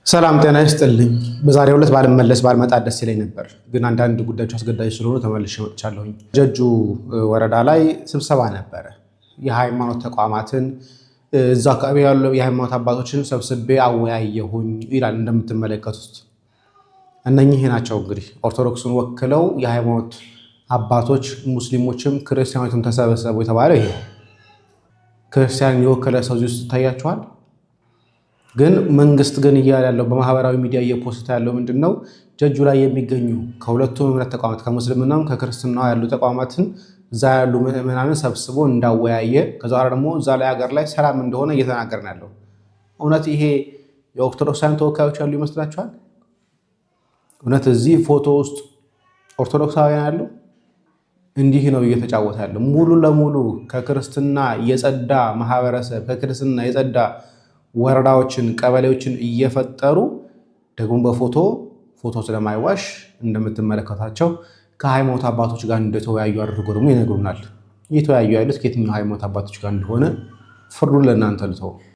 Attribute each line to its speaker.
Speaker 1: ሰላም ጤና ይስጥልኝ። በዛሬው ዕለት ባልመጣ ደስ ይለኝ ነበር፣ ግን አንዳንድ ጉዳዮች አስገዳጅ ስለሆኑ ተመልሼ መጥቻለሁኝ። ጀጁ ወረዳ ላይ ስብሰባ ነበረ። የሃይማኖት ተቋማትን እዛ አካባቢ ያሉ የሃይማኖት አባቶችን ሰብስቤ አወያየሁኝ ይላል። እንደምትመለከቱት እነኚህ ናቸው እንግዲህ ኦርቶዶክሱን ወክለው የሃይማኖት አባቶች፣ ሙስሊሞችም ክርስቲያኖችም ተሰበሰቡ የተባለው ይሄ ክርስቲያን የወከለ ሰው እዚህ ውስጥ ይታያቸዋል። ግን መንግስት ግን እያለ ያለው በማህበራዊ ሚዲያ እየፖስት ያለው ምንድነው? ጀጁ ላይ የሚገኙ ከሁለቱም እምነት ተቋማት ከሙስሊምናም ከክርስትና ያሉ ተቋማትን እዛ ያሉ ምዕመናንን ሰብስቦ እንዳወያየ ከዛ ደግሞ እዛ ላይ ሀገር ላይ ሰላም እንደሆነ እየተናገርን ያለው። እውነት ይሄ የኦርቶዶክሳውያን ተወካዮች ያሉ ይመስላችኋል? እውነት እዚህ ፎቶ ውስጥ ኦርቶዶክሳውያን ያሉ? እንዲህ ነው እየተጫወተ ያለው። ሙሉ ለሙሉ ከክርስትና የጸዳ ማህበረሰብ ከክርስትና የጸዳ ወረዳዎችን ቀበሌዎችን እየፈጠሩ ደግሞ በፎቶ ስለማይዋሽ እንደምትመለከታቸው ከሃይማኖት አባቶች ጋር እንደተወያዩ አድርጎ ደግሞ ይነግሩናል። እየተወያዩ ያሉት ከየትኛው ሃይማኖት አባቶች ጋር እንደሆነ ፍርዱን ለእናንተ ልተው።